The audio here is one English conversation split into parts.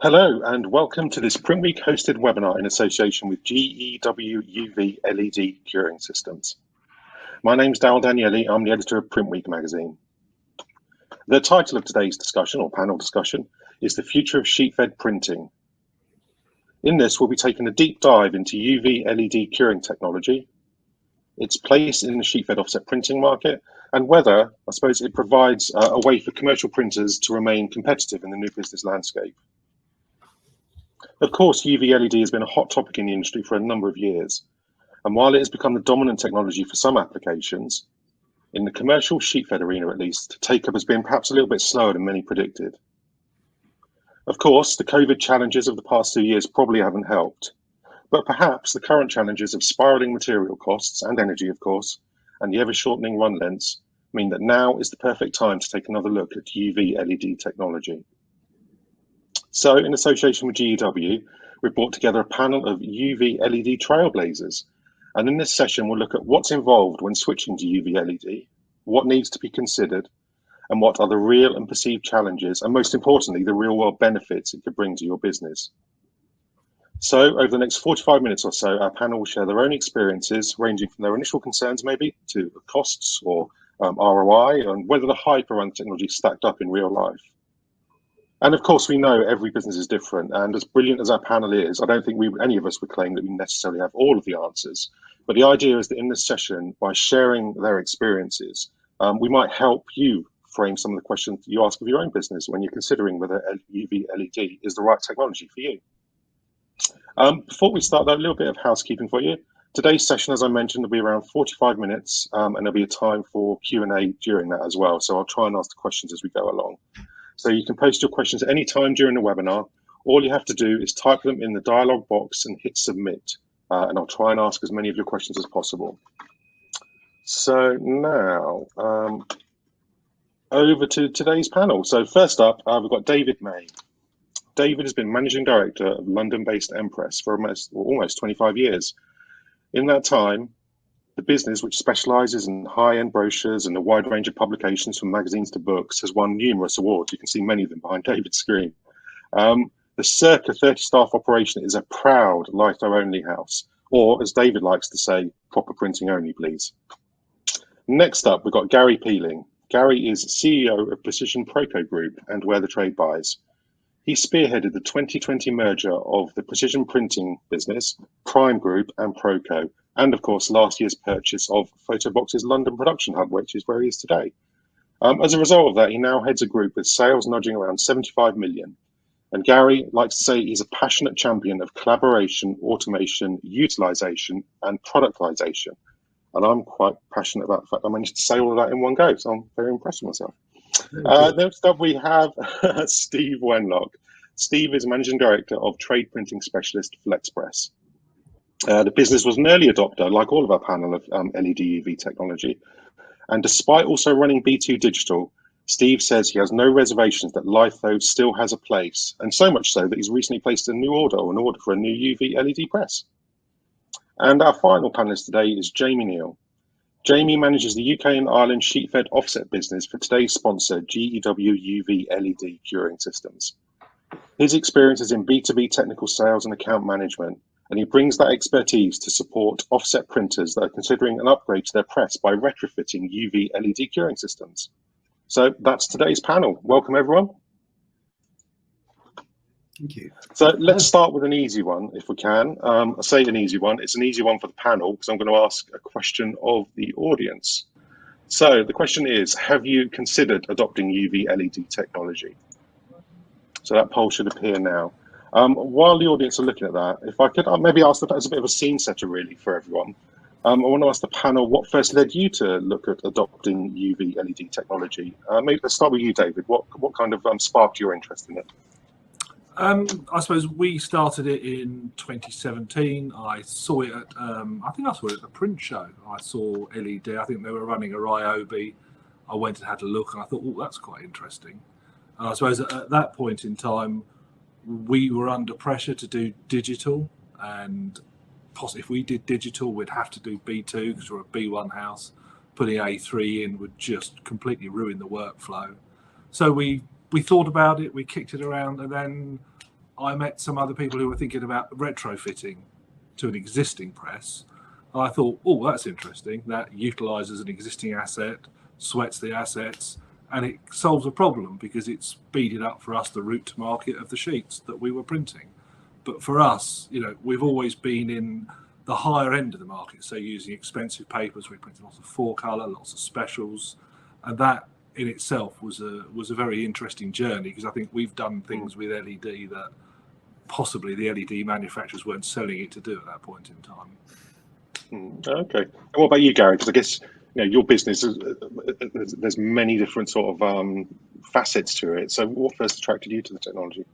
Hello and welcome to this Print Week hosted webinar in association with GEW UV LED Curing Systems. My name's Darryl Danieli, I'm the editor of Print Week magazine. The title of today's discussion, or panel discussion, is The Future of Sheet-Fed Printing. In this, we'll be taking a deep dive into UV LED curing technology, its place in the sheet-fed offset printing market, and whether, I suppose, it provides a way for commercial printers to remain competitive in the new business landscape. Of course, UV LED has been a hot topic in the industry for a number of years, and while it has become the dominant technology for some applications, in the commercial sheet-fed arena at least, take-up has been perhaps a little bit slower than many predicted. Of course, the COVID challenges of the past 2 years probably haven't helped, but perhaps the current challenges of spiraling material costs and energy, of course, and the ever-shortening run lengths mean that now is the perfect time to take another look at UV LED technology. So, in association with GEW, we've brought together a panel of UV LED trailblazers. And in this session, we'll look at what's involved when switching to UV LED, what needs to be considered, and what are the real and perceived challenges, and most importantly, the real world benefits it could bring to your business. So, over the next 45 minutes or so, our panel will share their own experiences, ranging from their initial concerns maybe to costs or ROI, and whether the hype around the technology stacked up in real life. And of course, we know every business is different, and as brilliant as our panel is, I don't think any of us would claim that we necessarily have all of the answers. But the idea is that in this session, by sharing their experiences, we might help you frame some of the questions you ask of your own business when you're considering whether UV LED is the right technology for you. Before we start, though, a little bit of housekeeping for you. Today's session, as I mentioned, will be around 45 minutes, and there'll be a time for Q&A during that as well. So I'll try and ask the questions as we go along. So you can post your questions at any time during the webinar. All you have to do is type them in the dialog box and hit submit. And I'll try and ask as many of your questions as possible. So now, over to today's panel. So first up, we've got David May. David has been Managing Director of London-based Empress for almost 25 years. In that time, the business, which specialises in high-end brochures and a wide range of publications from magazines to books, has won numerous awards. You can see many of them behind David's screen. The circa 30-staff operation is a proud litho-only house, or as David likes to say, proper printing only, please. Next up, we've got Gary Peeling. Gary is CEO of Precision Proco Group and Where the Trade Buys. He spearheaded the 2020 merger of the precision printing business, Prime Group and Proco, and of course last year's purchase of Photobox's London production hub, which is where he is today. As a result of that, he now heads a group with sales nudging around 75 million. And Gary likes to say he's a passionate champion of collaboration, automation, utilization, and productization. And I'm quite passionate about the fact I managed to say all of that in one go, so I'm very impressed with myself. Next up, we have Steve Wenlock. Steve is Managing Director of Trade Printing Specialist Flexpress. The business was an early adopter, like all of our panel of LED UV technology. And despite also running B2 Digital, Steve says he has no reservations that litho still has a place, and so much so that he's recently placed an order for a new UV LED press. And our final panelist today is Jamie Neal. Jamie manages the UK and Ireland sheet-fed offset business for today's sponsor, GEW UV LED Curing Systems. His experience is in B2B technical sales and account management, and he brings that expertise to support offset printers that are considering an upgrade to their press by retrofitting UV LED curing systems. So that's today's panel. Welcome, everyone. Thank you. So let's start with an easy one, if we can. I say an easy one. It's an easy one for the panel because I'm going to ask a question of the audience. So the question is, have you considered adopting UV LED technology? So that poll should appear now. While the audience are looking at that, if I could maybe ask that as a bit of a scene setter really for everyone. I want to ask the panel what first led you to look at adopting UV LED technology. Maybe let's start with you, David. What kind of sparked your interest in it? I suppose we started it in 2017. I saw it at, I think I saw it at the print show. I saw LED. I think they were running a Ryobi. I went and had a look and I thought, oh, that's quite interesting. And I suppose at that point in time, we were under pressure to do digital, and possibly if we did digital, we'd have to do B2 because we're a B1 house. Putting A3 in would just completely ruin the workflow. So we thought about it, we kicked it around, and then I met some other people who were thinking about retrofitting to an existing press. And I thought, oh, that's interesting. That utilises an existing asset, sweats the assets, and it solves a problem because it's speeded up for us the route to market of the sheets that we were printing. But for us, we've always been in the higher end of the market, so using expensive papers. We printed lots of 4-colour, lots of specials, and that in itself was a very interesting journey, because I think we've done things with LED that possibly the LED manufacturers weren't selling it to do at that point in time. Okay. And what about you, Gary? Because I guess your business there's many different sort of facets to it. So what first attracted you to the technology?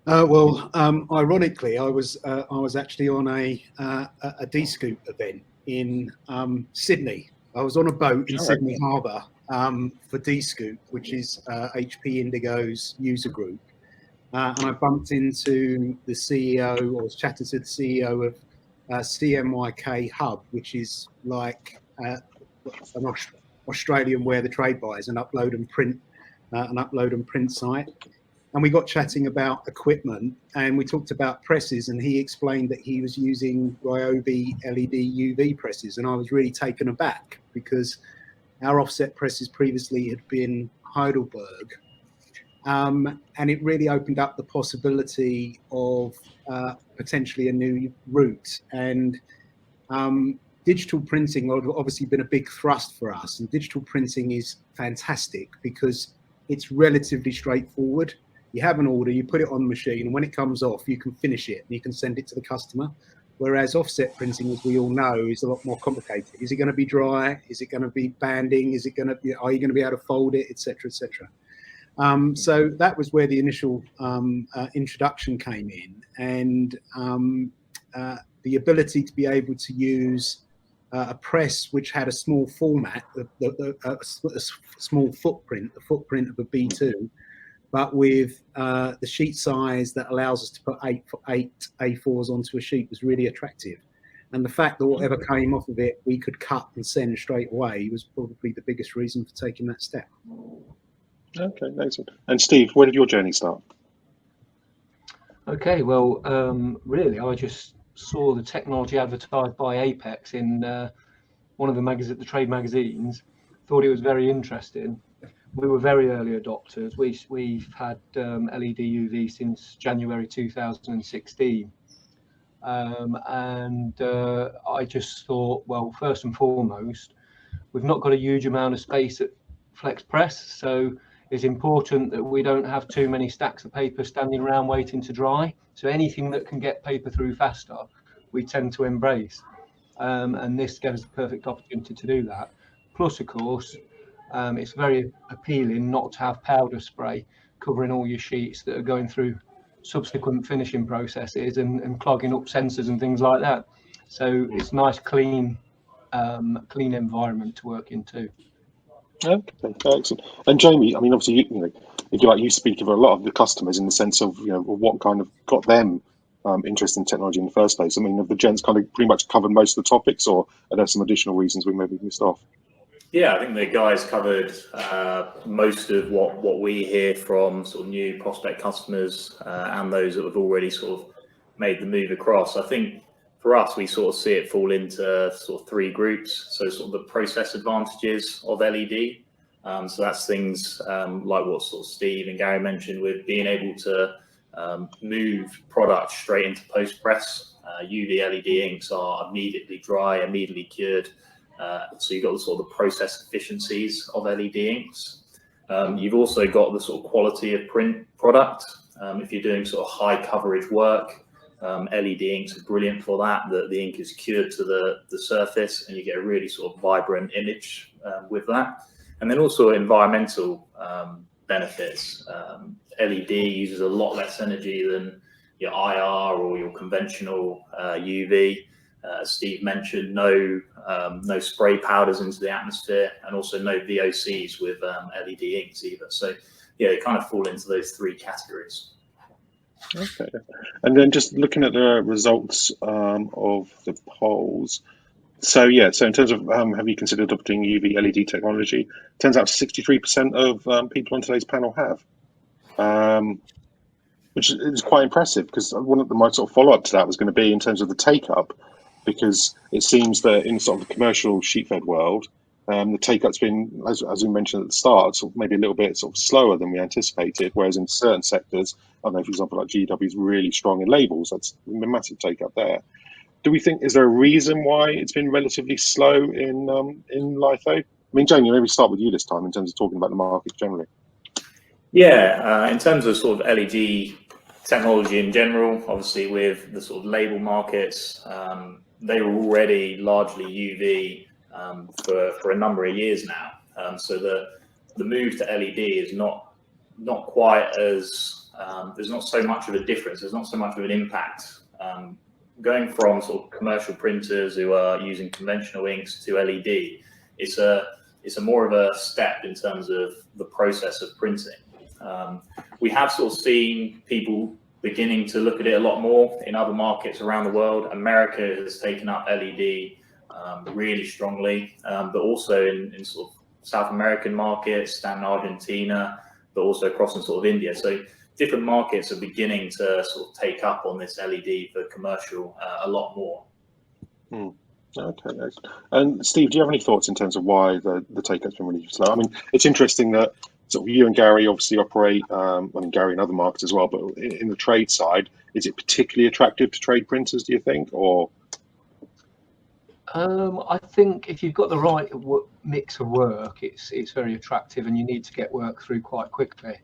Ironically, I was actually on a D-Scoop event in Sydney. I was on a boat in Sydney Harbour for D-Scoop, which is HP Indigo's user group, and I bumped into the CEO, or was chatting to the CEO of CMYK Hub, which is like an Australian where the trade buys an upload and print site. And we got chatting about equipment, and we talked about presses, and he explained that he was using Ryobi LED UV presses, and I was really taken aback because our offset presses previously had been Heidelberg, and it really opened up the possibility of potentially a new route. And digital printing has obviously been a big thrust for us, and digital printing is fantastic because it's relatively straightforward. You have an order, you put it on the machine, and when it comes off, you can finish it and you can send it to the customer. Whereas offset printing, as we all know, is a lot more complicated. Is it going to be dry? Is it going to be banding? Are you going to be able to fold it, etc., etc.? So that was where the initial introduction came in, and the ability to be able to use a press which had a small format, a small footprint, the footprint of a B2, but with the sheet size that allows us to put eight A4s onto a sheet was really attractive. And the fact that whatever came off of it, we could cut and send straight away was probably the biggest reason for taking that step. Okay, excellent. And Steve, where did your journey start? Okay, well, really, I just saw the technology advertised by Apex in one of the trade magazines, thought it was very interesting. We were very early adopters. We've had LED UV since January 2016. And I just thought, well, first and foremost, we've not got a huge amount of space at Flex Press, so it's important that we don't have too many stacks of paper standing around waiting to dry. So anything that can get paper through faster, we tend to embrace. And this gives us the perfect opportunity to do that. Plus, of course, it's very appealing not to have powder spray covering all your sheets that are going through subsequent finishing processes and clogging up sensors and things like that. So it's a nice, clean environment to work in too. Okay, excellent. And Jamie, I mean, obviously, you speak of a lot of the customers in the sense of what kind of got them interested in technology in the first place. I mean, have the gents kind of pretty much covered most of the topics, or are there some additional reasons we maybe missed off? Yeah, I think the guys covered most of what we hear from sort of new prospect customers and those that have already sort of made the move across. I think for us, we sort of see it fall into sort of three groups. So sort of the process advantages of LED. So that's things like what sort of Steve and Gary mentioned, with being able to move products straight into post-press. UV LED inks are immediately dry, immediately cured. So you've got the sort of the process efficiencies of LED inks. You've also got the sort of quality of print product. If you're doing sort of high coverage work, LED inks are brilliant for that. The ink is cured to the surface, and you get a really sort of vibrant image with that. And then also environmental benefits. LED uses a lot less energy than your IR or your conventional UV. As Steve mentioned, no spray powders into the atmosphere, and also no VOCs with LED inks either. So yeah, they kind of fall into those three categories. Okay, and then just looking at the results of the polls. So yeah, so in terms of have you considered adopting UV LED technology? Turns out 63% of people on today's panel have. which is quite impressive, because one of my sort of follow up to that was going to be in terms of the take up, because it seems that in sort of the commercial sheet fed world, the take up's been, as we mentioned at the start, sort of maybe a little bit sort of slower than we anticipated. Whereas in certain sectors, I don't know, for example, like GW is really strong in labels. That's a massive take up there. Do we think, is there a reason why it's been relatively slow in litho? I mean, Jamie, maybe start with you this time in terms of talking about the market generally. Yeah, in terms of sort of LED technology in general, obviously with the sort of label markets, they were already largely UV for a number of years now. So the move to LED is not quite as there's not so much of a difference. There's not so much of an impact. Going from sort of commercial printers who are using conventional inks to LED, it's a more of a step in terms of the process of printing. We have sort of seen people beginning to look at it a lot more in other markets around the world. America has taken up LED really strongly, but also in sort of South American markets and Argentina, but also across in sort of India. So different markets are beginning to sort of take up on this LED for commercial a lot more. Okay. And Steve, do you have any thoughts in terms of why the take-up's been really slow? I mean, it's interesting that sort of you and Gary obviously operate, I mean, Gary in other markets as well, but in the trade side, is it particularly attractive to trade printers, do you think, or? I think if you've got the right mix of work, it's very attractive, and you need to get work through quite quickly.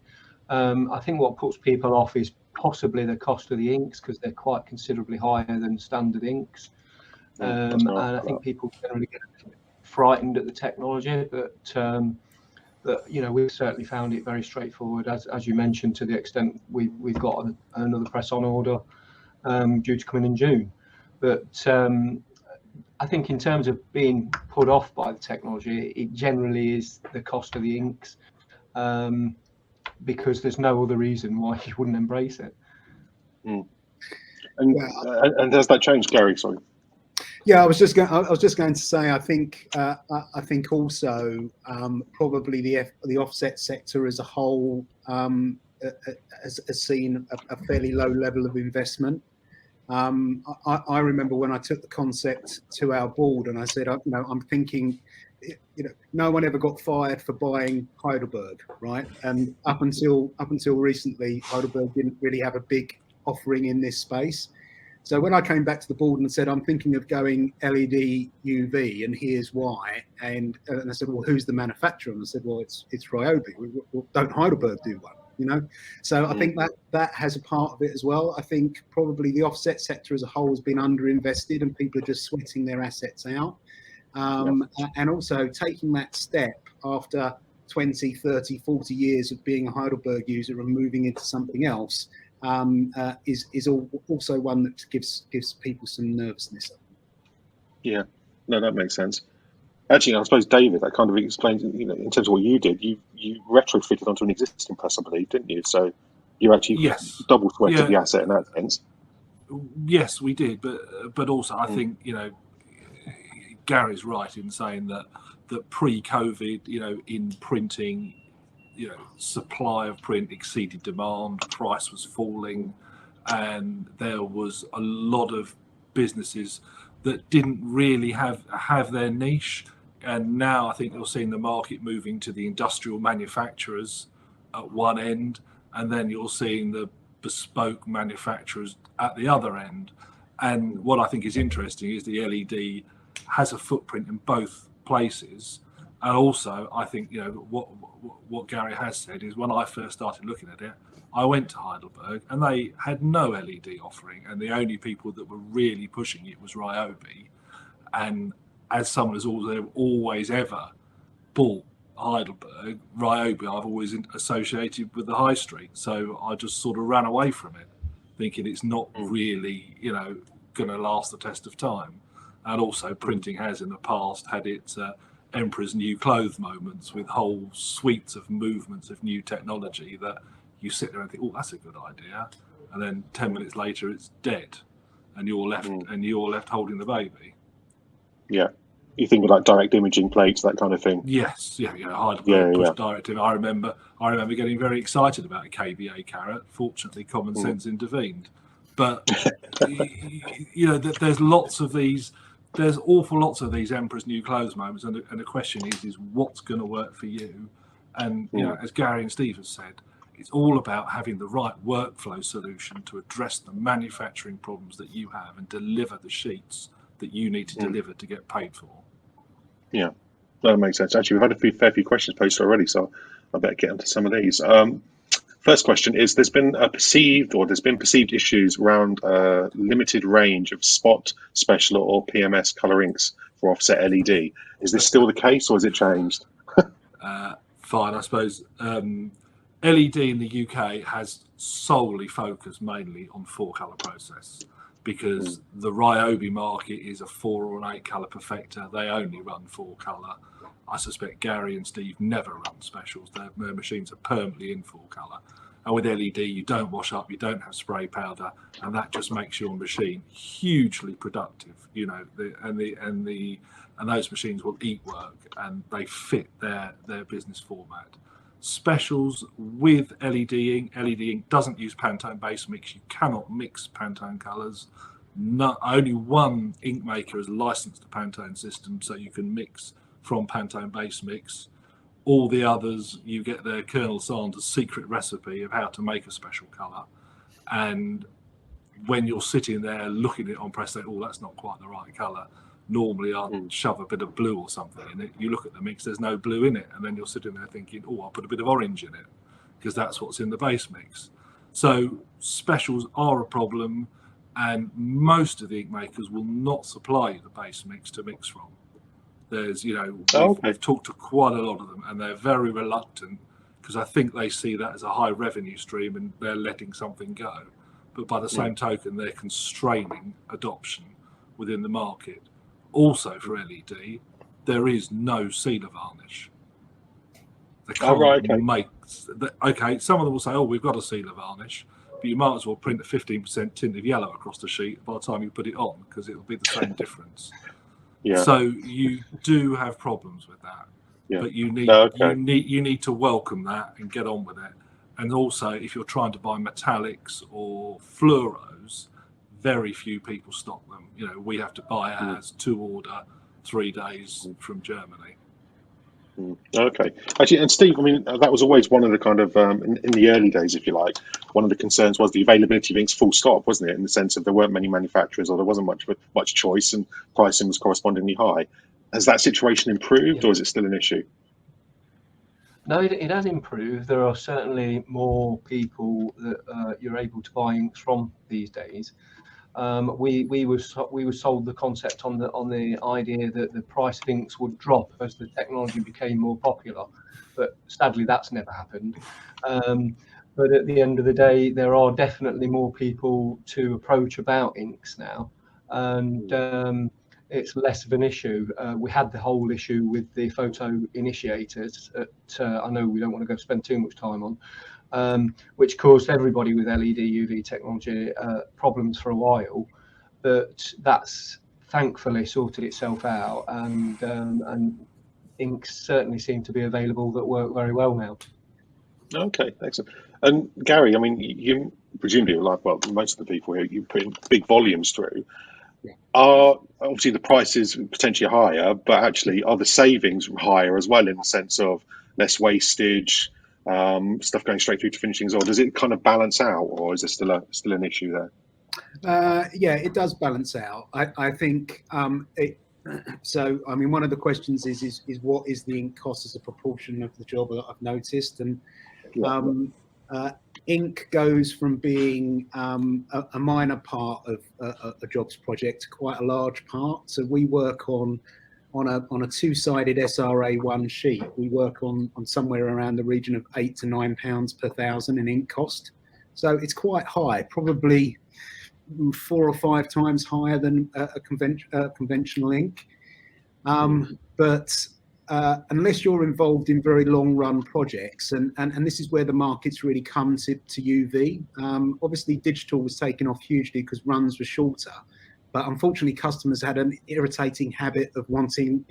I think what puts people off is possibly the cost of the inks, because they're quite considerably higher than standard inks. And I think people generally get frightened at the technology, but you know, we've certainly found it very straightforward, as you mentioned, to the extent we've got another press on order due to come in June. But I think in terms of being put off by the technology, it generally is the cost of the inks, because there's no other reason why you wouldn't embrace it. And has that changed, Gary? Sorry. Yeah, I was just going to say, I think also probably the offset sector as a whole has seen a fairly low level of investment. I remember when I took the concept to our board and I said, you know, I'm thinking, you know, no one ever got fired for buying Heidelberg, right? And up until recently, Heidelberg didn't really have a big offering in this space. So when I came back to the board and said, I'm thinking of going LED UV, and here's why, and I said, well, who's the manufacturer? And I said, well, it's Ryobi. Don't Heidelberg do one? You know, so I think that has a part of it as well. I think probably the offset sector as a whole has been underinvested, and people are just sweating their assets out. And also taking that step after 20, 30, 40 years of being a Heidelberg user and moving into something else is also one that gives people some nervousness. Yeah, no, that makes sense. Actually, I suppose, David, that kind of explains, you know, in terms of what you did, you retrofitted onto an existing press, I believe, didn't you? So you actually double sweated the asset in that sense. Yes, we did, but also I think, you know, Gary's right in saying that pre-COVID, you know, in printing, you know, supply of print exceeded demand, price was falling, and there was a lot of businesses that didn't really have their niche. And now I think you're seeing the market moving to the industrial manufacturers at one end, and then you're seeing the bespoke manufacturers at the other end. And what I think is interesting is the LED has a footprint in both places. And also, I think, you know, what Gary has said is, when I first started looking at it, I went to Heidelberg and they had no LED offering, and the only people that were really pushing it was Ryobi. And as someone who's always ever bought Heidelberg, Ryobi I've always associated with the high street, so I just sort of ran away from it, thinking it's not really, you know, going to last the test of time. And also, printing has in the past had its Emperor's New Clothes moments, with whole suites of movements of new technology that you sit there and think, oh, that's a good idea, and then 10 minutes later it's dead, and you're left holding the baby. Yeah, You think of like direct imaging plates, that kind of thing. Yes, yeah, hard Yeah, push yeah. directive. I remember getting very excited about a KBA carrot. Fortunately, common sense intervened. But there's lots of these. There's awful lots of these Emperor's New Clothes moments, and the question is what's going to work for you? And as Gary and Steve have said, it's all about having the right workflow solution to address the manufacturing problems that you have and deliver the sheets that you need to deliver to get paid for. Yeah, that makes sense. Actually, we've had a fair few questions posted already, so I better get into some of these. First question is: there's been perceived issues around limited range of spot, special, or PMS color inks for offset LED. Is this still the case, or has it changed? Fine, I suppose. LED in the UK has solely focused mainly on 4-color process, because the Ryobi market is a 4 or an 8-color perfector. They only run 4-color. I suspect Gary and Steve never run specials. Their machines are permanently in 4-color. And with LED, you don't wash up, you don't have spray powder, and that just makes your machine hugely productive. And those machines will eat work, and they fit their business format. Specials with LED ink. LED ink doesn't use Pantone base mix. You cannot mix Pantone colours. Only one ink maker has licensed the Pantone system, so you can mix from Pantone base mix. All the others, you get their Colonel Sanders secret recipe of how to make a special colour. And when you're sitting there looking at it on press, say, oh, that's not quite the right colour. Normally I'll shove a bit of blue or something in it. You look at the mix, there's no blue in it. And then you're sitting there thinking, oh, I'll put a bit of orange in it because that's what's in the base mix. So specials are a problem, and most of the ink makers will not supply you the base mix to mix from. There's, we've talked to quite a lot of them, and they're very reluctant because I think they see that as a high revenue stream and they're letting something go. But by the same token, they're constraining adoption within the market. Also for LED, there is no sealer varnish. They can't make. Okay, some of them will say, "Oh, we've got a sealer varnish," but you might as well print a 15% tint of yellow across the sheet by the time you put it on, because it'll be the same difference. Yeah. So you do have problems with that, but you need to welcome that and get on with it. And also, if you're trying to buy metallics or fluoros, very few people stock them. We have to buy ours to order 3 days from Germany. Okay. Actually, and Steve, I mean, that was always one of the kind of, in the early days, if you like, one of the concerns was the availability of inks full stop, wasn't it? In the sense of there weren't many manufacturers, or there wasn't much choice, and pricing was correspondingly high. Has that situation improved, or is it still an issue? No, it has improved. There are certainly more people that you're able to buy inks from these days. We were sold the concept on the idea that the price of inks would drop as the technology became more popular, but sadly that's never happened. But at the end of the day, there are definitely more people to approach about inks now, and it's less of an issue. We had the whole issue with the photo initiators I know we don't want to go spend too much time on, which caused everybody with LED UV technology problems for a while, but that's thankfully sorted itself out, and inks certainly seem to be available that work very well now. Okay, excellent. And Gary, I mean, you presumably, like, well, most of the people here, you put in big volumes through. Are obviously the prices potentially higher, but actually are the savings higher as well, in the sense of less wastage, stuff going straight through to finishings, or does it kind of balance out, or is there still an issue there? Yeah, it does balance out. I think so. I mean, one of the questions is what is the ink cost as a proportion of the job that I've noticed, and ink goes from being a minor part of a jobs project to quite a large part. So we work on a two-sided SRA1 sheet. We work on somewhere around the region of £8 to £9 per 1,000 in ink cost. So it's quite high, probably 4 or 5 times higher than a conventional ink. But unless you're involved in very long-run projects, and this is where the market's really come to UV. Obviously, digital was taken off hugely because runs were shorter, But unfortunately, customers had an irritating habit of wanting,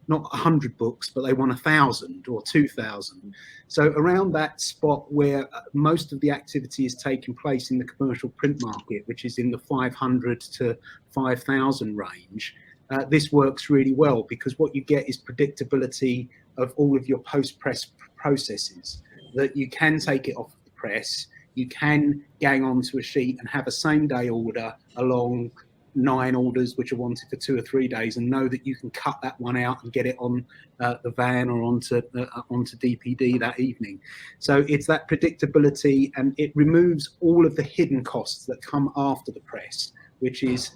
not 100 books, but they want 1,000 or 2,000. So around that spot where most of the activity is taking place in the commercial print market, which is in the 500 to 5,000 range, this works really well, because what you get is predictability of all of your post-press processes, that you can take it off the press, you can gang onto a sheet and have a same-day order along 9 orders which are wanted for 2 or 3 days, and know that you can cut that one out and get it on the van or onto DPD that evening. So it's that predictability, and it removes all of the hidden costs that come after the press, which is,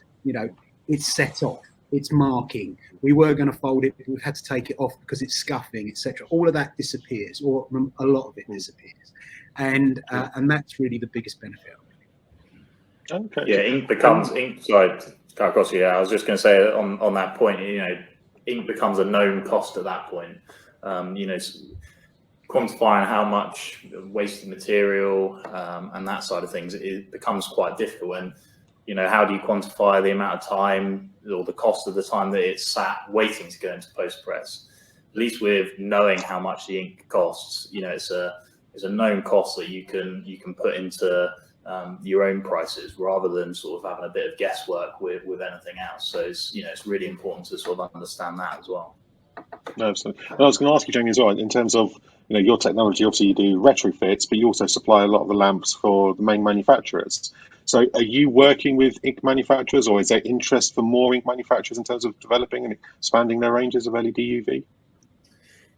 it's set off, it's marking, we were going to fold it, we've had to take it off because it's scuffing, etc. All of that disappears, or a lot of it disappears, and that's really the biggest benefit. Okay. Yeah, ink becomes ink. Sorry, cut across you. Yeah, I was just going to say on that point, ink becomes a known cost at that point. Quantifying how much wasted material and that side of things, it becomes quite difficult. And how do you quantify the amount of time or the cost of the time that it's sat waiting to go into post press? At least with knowing how much the ink costs, it's a known cost that you can put into your own prices, rather than sort of having a bit of guesswork with anything else. So it's really important to sort of understand that as well. No, absolutely. And I was going to ask you, Jamie, as well, in terms of your technology. Obviously, you do retrofits, but you also supply a lot of the lamps for the main manufacturers. So, are you working with ink manufacturers, or is there interest for more ink manufacturers in terms of developing and expanding their ranges of LED UV?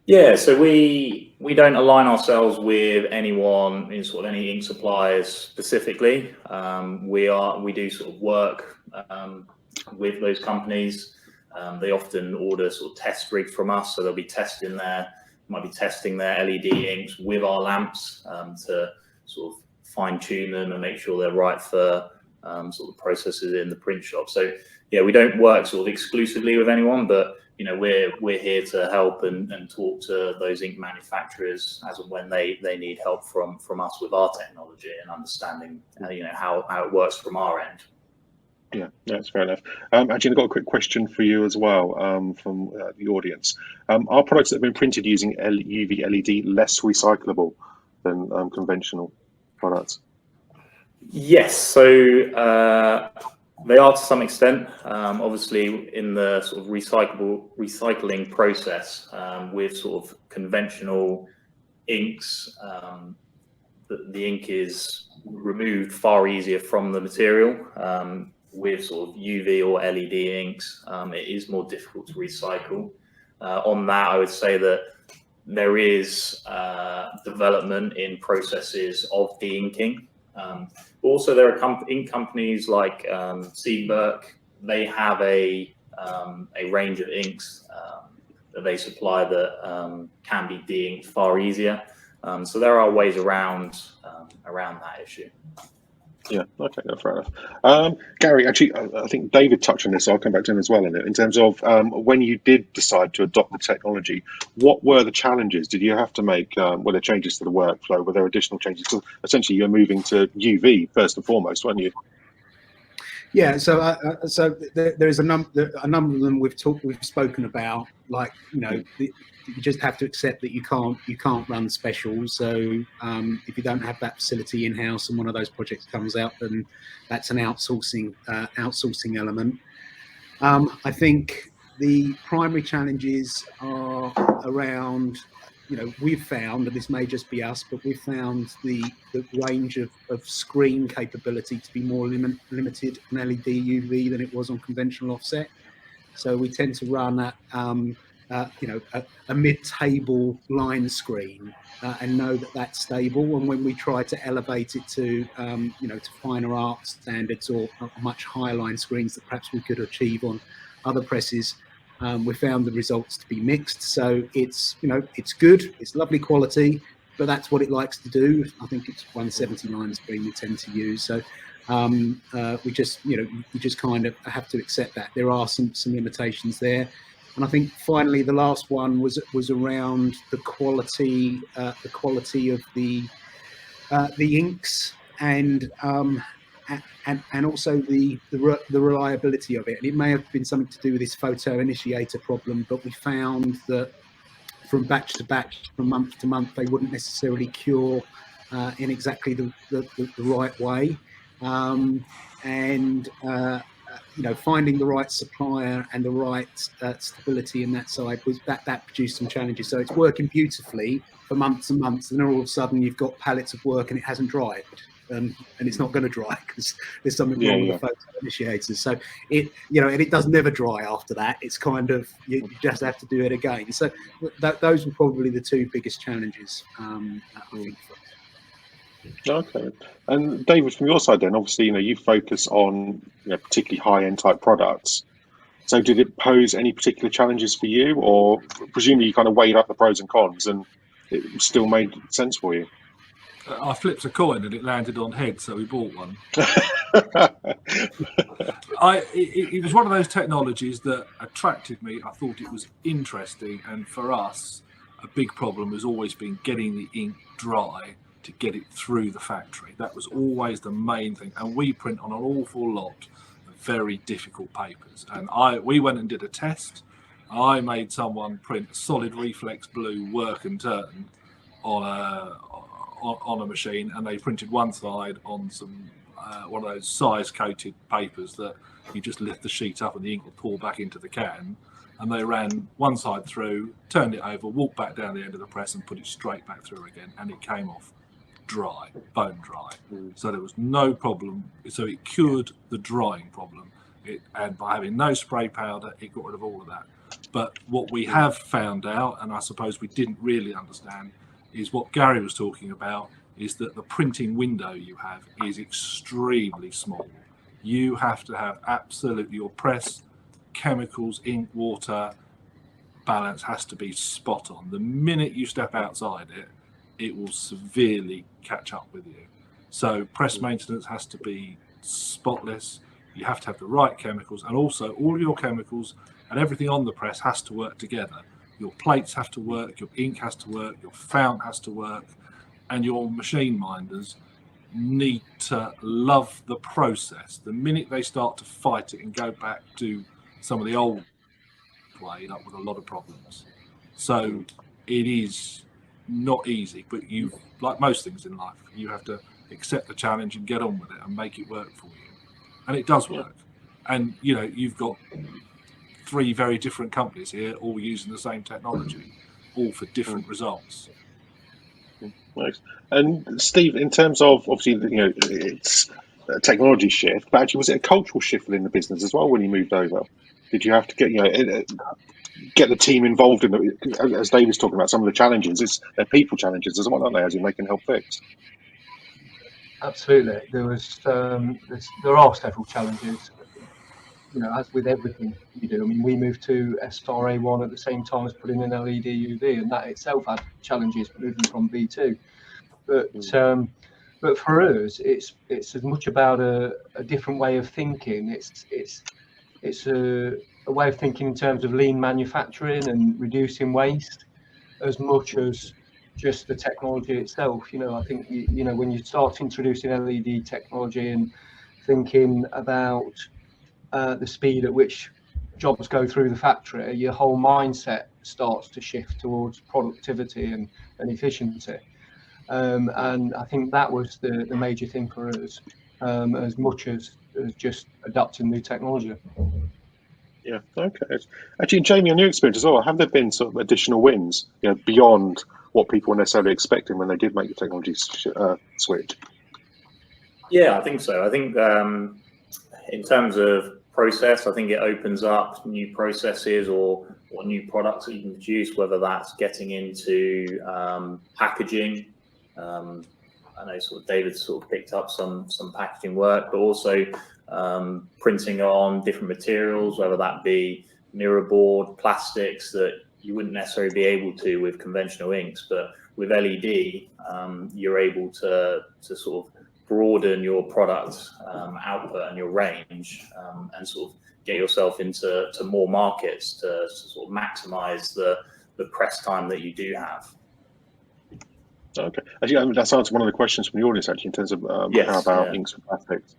Yeah, so we don't align ourselves with anyone in sort of any ink suppliers specifically. We do sort of work with those companies. They often order sort of test rigs from us, so they'll be testing might be testing their LED inks with our lamps to sort of fine tune them and make sure they're right for sort of processes in the print shop. So yeah, we don't work sort of exclusively with anyone, but we're here to help and talk to those ink manufacturers as and when they need help from us with our technology and understanding how it works from our end. Yeah, that's fair enough. Actually, I've got a quick question for you as well from the audience. Are products that have been printed using UV LED less recyclable than conventional products? Yes, so they are to some extent. Obviously, in the sort of recycling process with sort of conventional inks, the ink is removed far easier from the material. With sort of UV or LED inks, it is more difficult to recycle. On that, I would say that there is development in processes of de-inking. Also, there are ink companies like Seedberg. They have a range of inks that they supply that can be de-inked far easier. So there are ways around that issue. Yeah, okay, no, fair enough. Gary, actually, I think David touched on this, so I'll come back to him as well in terms of when you did decide to adopt the technology, what were the challenges? Did you have to make, were there changes to the workflow? Were there additional changes? Because essentially you're moving to UV first and foremost, weren't you? Yeah, so there is a number of them we've spoken about, like you just have to accept that you can't run specials. So if you don't have that facility in house and one of those projects comes out, then that's an outsourcing element. I think the primary challenges are around. We've found, and this may just be us, but we've found the range of screen capability to be more limited on LED UV than it was on conventional offset. So we tend to run at a mid-table line screen and know that that's stable. And when we try to elevate it to to finer art standards or much higher line screens that perhaps we could achieve on other presses, we found the results to be mixed. So it's good, it's lovely quality, but that's what it likes to do. I think it's 179 screen we tend to use. So we just kind of have to accept that there are some limitations there. And I think finally the last one was around the quality of the inks and and also the reliability of it. And it may have been something to do with this photo initiator problem, but we found that from batch to batch, from month to month, they wouldn't necessarily cure in exactly the right way. Finding the right supplier and the right stability in that side was that produced some challenges. So it's working beautifully for months and months, and then all of a sudden you've got pallets of work and it hasn't dried, and it's not going to dry because there's something wrong with the photo initiators. So and it does never dry after that. It's kind of you just have to do it again. So those were probably the two biggest challenges, I think. Okay. And David, from your side then, obviously, you focus on particularly high-end type products. So did it pose any particular challenges for you, or presumably you kind of weighed up the pros and cons and it still made sense for you? I flipped a coin and it landed on head, so we bought one. It was one of those technologies that attracted me. I thought it was interesting, and for us, a big problem has always been getting the ink dry to get it through the factory. That was always the main thing, and we print on an awful lot of very difficult papers. And we went and did a test. I made someone print a solid reflex blue work and turn on a machine, and they printed one side on some one of those size coated papers that you just lift the sheet up and the ink will pour back into the can. And they ran one side through, turned it over, walked back down the end of the press and put it straight back through again, and it came off dry, bone dry. So there was no problem. So it cured the drying problem. And by having no spray powder, it got rid of all of that. But what we have found out, and I suppose we didn't really understand, is what Gary was talking about, is that the printing window you have is extremely small. You have to have absolutely your press, chemicals, ink, water balance has to be spot on. The minute you step outside it, it will severely catch up with you. So press maintenance has to be spotless. You have to have the right chemicals, and also all of your chemicals and everything on the press has to work together. Your plates have to work, your ink has to work, your fount has to work, and your machine minders need to love the process. The minute they start to fight it and go back to some of the old way, up with a lot of problems. So it is not easy, but you, like most things in life, you have to accept the challenge and get on with it and make it work for you. And it does work. And you've got 3 very different companies here, all using the same technology, all for different results. Nice. And Steve, in terms of obviously, it's a technology shift, but actually, was it a cultural shift within the business as well when you moved over? Did you have to get the team involved in it? As Dave was talking about, some of the challenges, they're people challenges as well, aren't they? As you make and help fix. Absolutely, there are several challenges. As with everything you do. I mean, we moved to SRA1 at the same time as putting in LED UV, and that itself had challenges moving from V2. But for us, it's as much about a different way of thinking. It's a way of thinking in terms of lean manufacturing and reducing waste, as much as just the technology itself. I think when you start introducing LED technology and thinking about the speed at which jobs go through the factory, your whole mindset starts to shift towards productivity and efficiency. And I think that was the major thing for us, as much as just adapting new technology. Yeah, okay. Actually, Jamie, on your experience as well, have there been sort of additional wins, beyond what people were necessarily expecting when they did make the technology switch? Yeah, I think so. I think in terms of process, I think it opens up new processes or new products that you can produce, whether that's getting into packaging. I know David picked up some packaging work, but also printing on different materials, whether that be mirror board, plastics that you wouldn't necessarily be able to with conventional inks, but with LED, you're able to sort of broaden your product output and your range, and get yourself into more markets to sort of maximize the press time that you do have. Okay. Actually, that's answered one of the questions from the audience, actually, in terms of how about inks and plastics.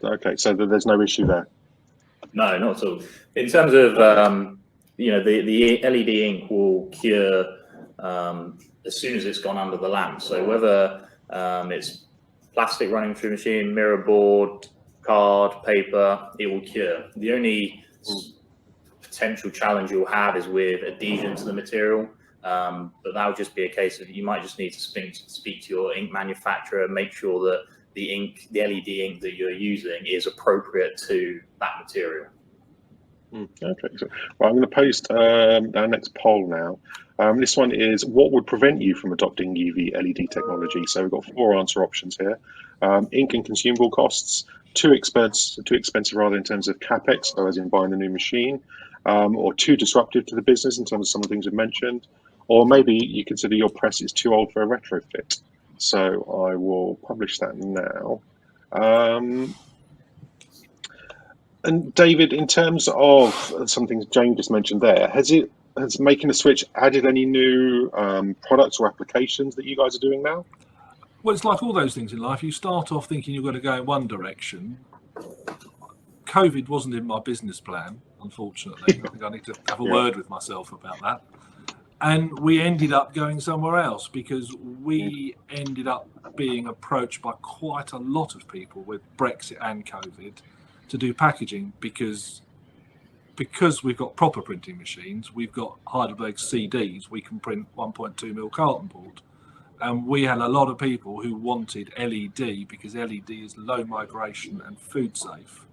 Okay, so there's no issue there. No, not at all. In terms of the LED ink will cure as soon as it's gone under the lamp. So whether it's plastic running through machine, mirror board, card, paper, it will cure. The only potential challenge you'll have is with adhesion to the material. But that would just be a case of you might just need to speak to your ink manufacturer, make sure that the LED ink that you're using is appropriate to that material. Okay, so I'm going to post our next poll now. This one is, what would prevent you from adopting UV LED technology? So we've got 4 answer options here. Ink and consumable costs, too expensive rather in terms of capex, so as in buying a new machine, or too disruptive to the business in terms of some of the things we've mentioned, or maybe you consider your press is too old for a retrofit. So I will publish that now. And David, in terms of some things Jane just mentioned there, has making the switch added any new products or applications that you guys are doing now? Well, it's like all those things in life. You start off thinking you've got to go in one direction. COVID wasn't in my business plan, unfortunately. I think I need to have a word with myself about that. And we ended up going somewhere else because we ended up being approached by quite a lot of people with Brexit and COVID to do packaging because we've got proper printing machines, we've got Heidelberg CDs, we can print 1.2mm carton board. And we had a lot of people who wanted LED because LED is low migration and food safe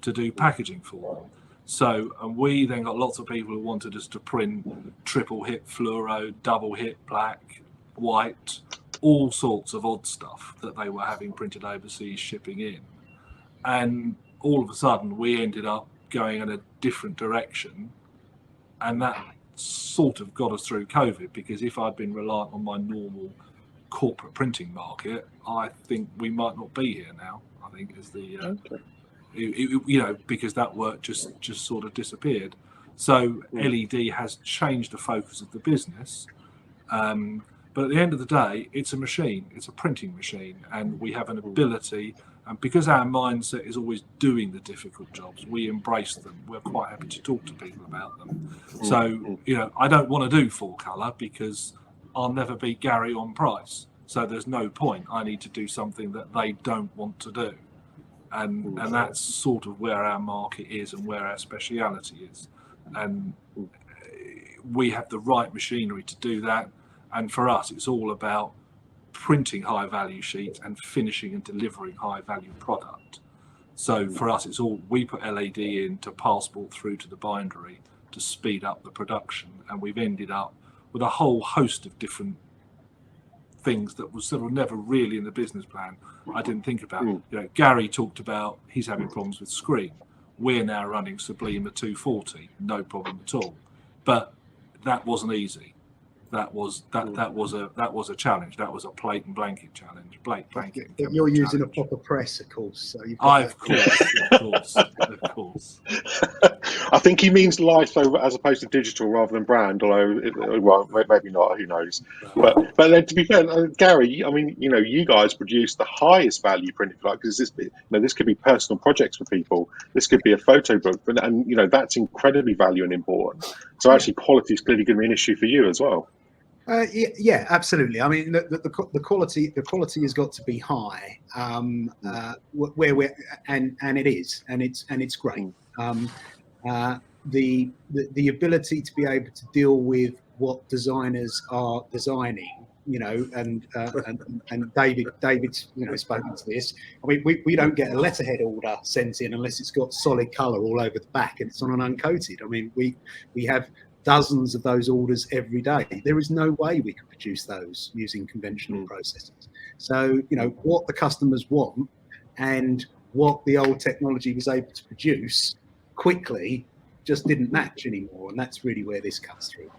to do packaging for them. So, and we then got lots of people who wanted us to print triple hit fluoro, double hit black, white, all sorts of odd stuff that they were having printed overseas, shipping in. And all of a sudden we ended up going in a different direction, and that sort of got us through COVID, because if I'd been reliant on my normal corporate printing market, I think we might not be here now. I think is the because that work just sort of disappeared. So LED has changed the focus of the business, but at the end of the day, it's a machine, it's a printing machine, and we have an ability. And because our mindset is always doing the difficult jobs, we embrace them. We're quite happy to talk to people about them. So, I don't want to do full colour because I'll never beat Gary on price. So there's no point. I need to do something that they don't want to do. And that's sort of where our market is and where our speciality is. And we have the right machinery to do that. And for us, it's all about printing high value sheets and finishing and delivering high value product. So for us, it's all, we put LED in to passport through to the bindery to speed up the production, and we've ended up with a whole host of different things that was sort of never really in the business plan. I didn't think about. Gary talked about he's having problems with screen. We're now running Sublima 240, no problem at all. But that wasn't easy. That was a challenge. That was a plate and blanket challenge. Blanket. You're using a proper press, of course. So you've of course. I think he means life as opposed to digital rather than brand. Although, well, maybe not. Who knows? But then, to be fair, Gary, I mean, you guys produce the highest value printing, because this could be personal projects for people. This could be a photo book, and that's incredibly valuable and important. So actually, quality is clearly going to be an issue for you as well. Yeah, absolutely. I mean, the quality has got to be high, where we're and it is, and it's great. The ability to be able to deal with what designers are designing, and David's spoken to this. I mean, we don't get a letterhead order sent in unless it's got solid colour all over the back and it's on an uncoated. I mean, we have dozens of those orders every day. There is no way we could produce those using conventional processes. So, what the customers want and what the old technology was able to produce quickly just didn't match anymore. And that's really where this cuts through.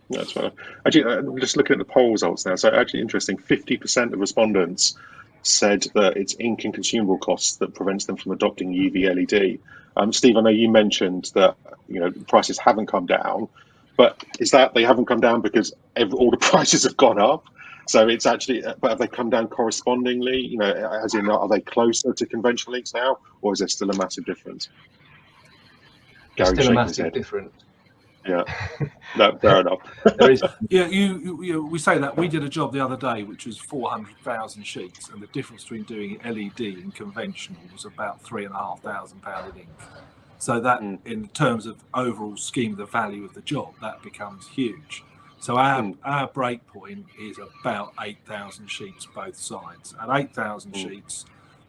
That's right. Actually, I'm just looking at the poll results now. So actually interesting, 50% of respondents said that it's ink and consumable costs that prevents them from adopting UV LED. Steve, I know you mentioned that prices haven't come down, but is that they haven't come down because all the prices have gone up? So it's actually, but have they come down correspondingly? You know, as in, are they closer to conventional inks now, or is there still a massive difference? It's Gary still a shaking his massive head. difference. Yeah, no, fair enough. There is. Yeah, we say that. We did a job the other day which was 400,000 sheets, and the difference between doing LED and conventional was about £3,500 in ink. So that, in terms of overall scheme of the value of the job, that becomes huge. So our break point is about 8,000 sheets both sides. At 8,000 sheets,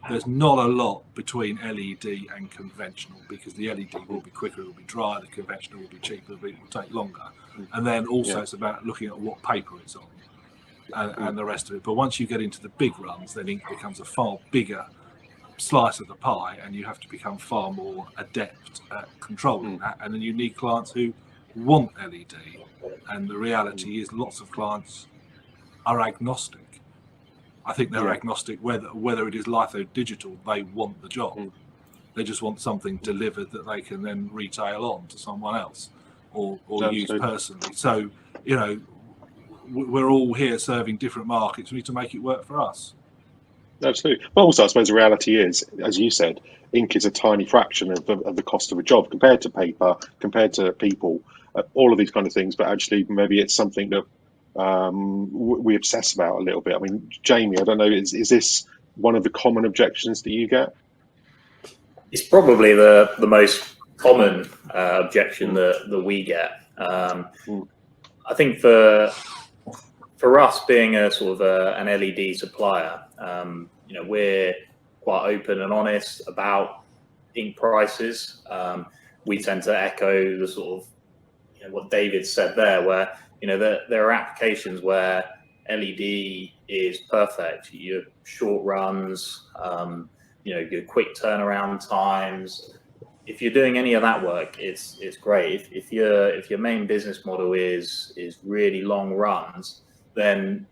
there's not a lot between LED and conventional, because the LED will be quicker, it will be drier, the conventional will be cheaper, but it will take longer. And then also it's about looking at what paper it's on and the rest of it. But once you get into the big runs, then ink becomes a far bigger slice of the pie, and you have to become far more adept at controlling that. And then you need clients who want LED, and the reality is lots of clients are agnostic. I think they're agnostic whether it is litho digital. They want the job. They just want something delivered that they can then retail on to someone else or use personally. So, you know, we're all here serving different markets. We need to make it work for us. Absolutely. But also, I suppose the reality is, as you said, ink is a tiny fraction of the cost of a job compared to paper, compared to people, all of these kind of things. But actually, maybe it's something that we obsess about a little bit. I mean, Jamie, I don't know, is this one of the common objections that you get? It's probably the most common objection that we get. I think for us being a sort of an LED supplier, you know, we're quite open and honest about ink prices. We tend to echo the sort of, you know, what David said there, where, you know, there are applications where LED is perfect. Your short runs, you know, your quick turnaround times. If you're doing any of that work, it's great. If your main business model is really long runs, then,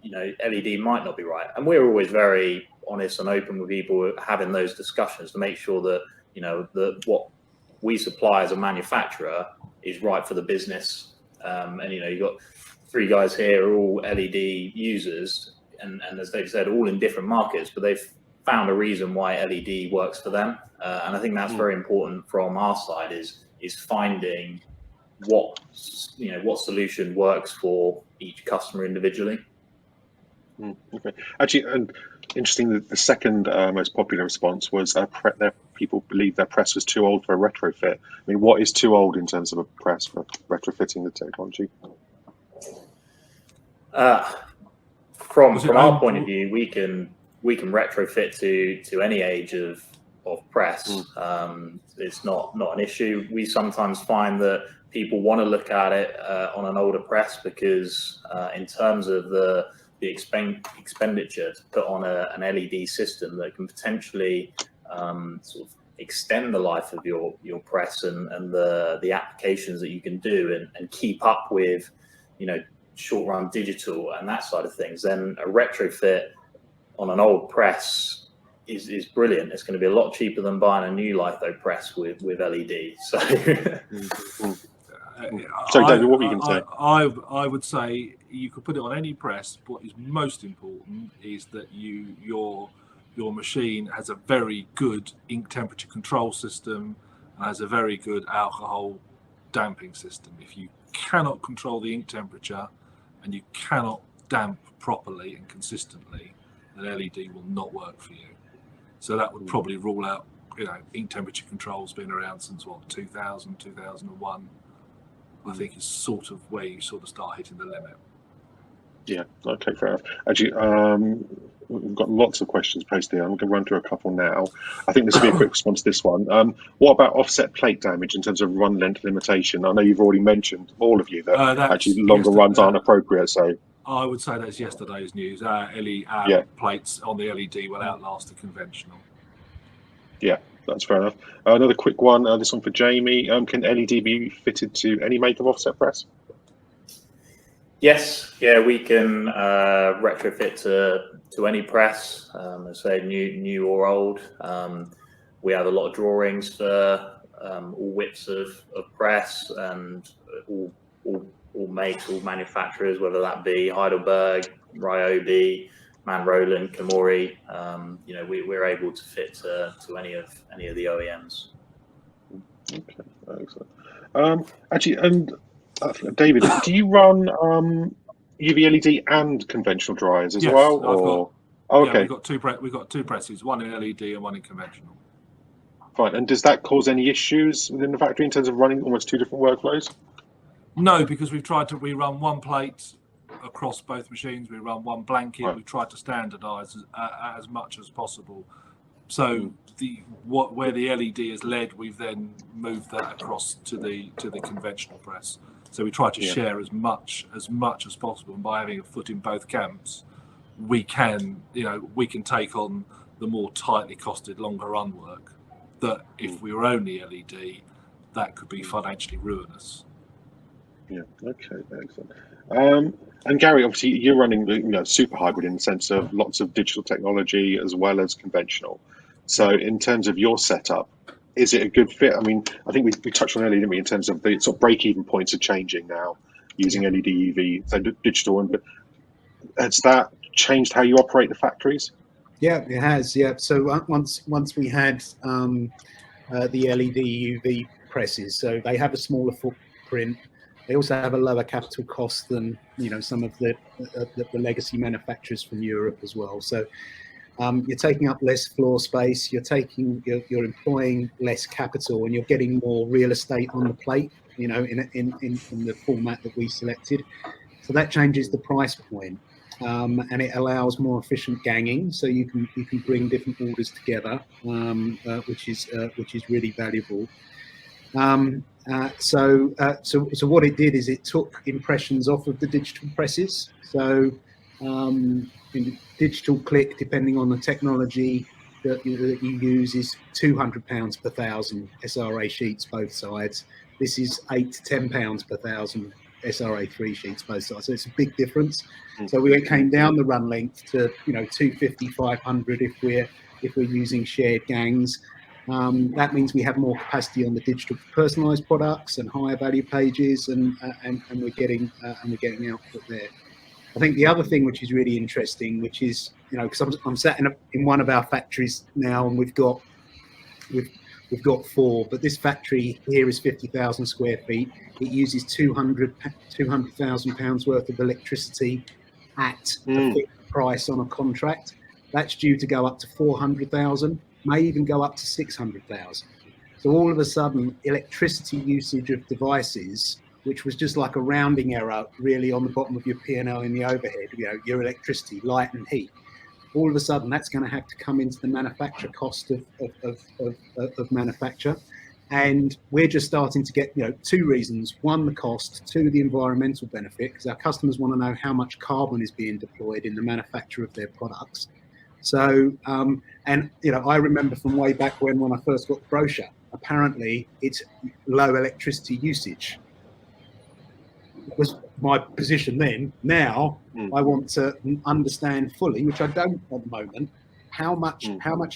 you know, LED might not be right. And we're always very honest and open with people having those discussions to make sure that, you know, that what we supply as a manufacturer is right for the business. And, you know, you've got three guys here are all LED users, and as they've said, all in different markets, but they've found a reason why LED works for them. And I think that's very important from our side, is finding what solution works for each customer individually. Okay. Actually, and interesting that the second most popular response was people believe their press was too old for a retrofit. I mean, what is too old in terms of a press for retrofitting the technology? From our point of view, we can retrofit to any age of press. It's not an issue. We sometimes find that people want to look at it on an older press because in terms of the expenditure to put on an LED system that can potentially sort of extend the life of your press and the applications that you can do and keep up with, you know, short run digital and that side of things, then a retrofit on an old press is brilliant. It's going to be a lot cheaper than buying a new litho press with LED. So, so David, what were you going to say? I would say you could put it on any press. What is most important is that your machine has a very good ink temperature control system and has a very good alcohol damping system. If you cannot control the ink temperature and you cannot damp properly and consistently, then LED will not work for you. So that would probably rule out, you know, ink temperature control's been around since what, 2000, 2001. I think is sort of where you sort of start hitting the limit. Yeah, okay, fair enough. Actually, we've got lots of questions posted here. I'm going to run through a couple now. I think this will be a quick response to this one. What about offset plate damage in terms of run length limitation? I know you've already mentioned, all of you, that actually longer runs aren't appropriate. So I would say that's yesterday's news. Our plates on the LED will outlast the conventional. Yeah, that's fair enough. Another quick one, this one for Jamie. Can LED be fitted to any make of offset press? Yes, yeah, we can retrofit to any press, say new or old. We have a lot of drawings for all widths of press and all makes, all manufacturers, whether that be Heidelberg, Ryobi, Manroland, Komori. We're able to fit to any of the OEMs. Okay, excellent. Actually, and David, do you run UV LED and conventional dryers as Yes, well? I've Or got. oh, Yeah, okay, we've got two presses, one in LED and one in conventional. fine. And does that cause any issues within the factory in terms of running almost two different workflows? No, because we run one plate across both machines. We run one blanket. Right. We've tried to standardise as much as possible. So where the LED is LED, we've then moved that across to the conventional press. So we try to share as much as possible. And by having a foot in both camps, we can take on the more tightly costed longer run work. That if we were only LED, that could be financially ruinous. Yeah. Okay. Excellent. And Gary, obviously, you're running super hybrid in the sense of lots of digital technology as well as conventional. So, in terms of your setup, is it a good fit? I mean, I think we touched on earlier, didn't we, in terms of the sort of break-even points are changing now using LED, UV, so digital. But has that changed how you operate the factories? Yeah, it has. Yeah. So once we had the LED UV presses, so they have a smaller footprint. They also have a lower capital cost than some of the legacy manufacturers from Europe as well. So you're taking up less floor space. You're employing less capital, and you're getting more real estate on the plate. In the format that we selected. So that changes the price point. And it allows more efficient ganging, so you can bring different orders together, which is really valuable. So what it did is it took impressions off of the digital presses. So digital click, depending on the technology that you use, is £200 per thousand SRA sheets both sides. This is £8 to £10 per thousand SRA3 sheets both sides. So it's a big difference. So we came down the run length to 250, 500 if we're using shared gangs. That means we have more capacity on the digital personalised products and higher value pages, and we're getting output there. I think the other thing which is really interesting, which is because I'm sat in one of our factories now, and we've got four, but this factory here is 50,000 square feet. It uses £200,000 worth of electricity at a fixed price on a contract. That's due to go up to 400,000, may even go up to 600,000. So all of a sudden, electricity usage of devices, which was just like a rounding error really on the bottom of your P&L in the overhead, your electricity, light and heat, all of a sudden that's going to have to come into the manufacture cost of manufacture. And we're just starting to get, two reasons. One, the cost. Two, the environmental benefit, because our customers want to know how much carbon is being deployed in the manufacture of their products. So, I remember from way back when I first got the brochure, apparently it's low electricity usage. It was my position then. Now I want to understand fully, which I don't at the moment, how much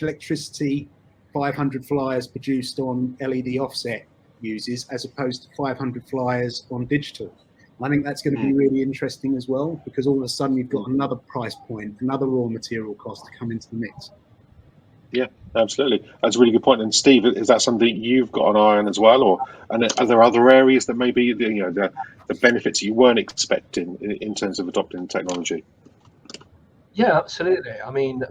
electricity 500 flyers produced on LED offset uses as opposed to 500 flyers on digital. I think that's going to be really interesting as well, because all of a sudden you've got another price point, another raw material cost to come into the mix. Yeah, absolutely. That's a really good point. And Steve, is that something you've got an eye on as well, and are there other areas that maybe the benefits you weren't expecting in terms of adopting technology? Yeah, absolutely. I mean,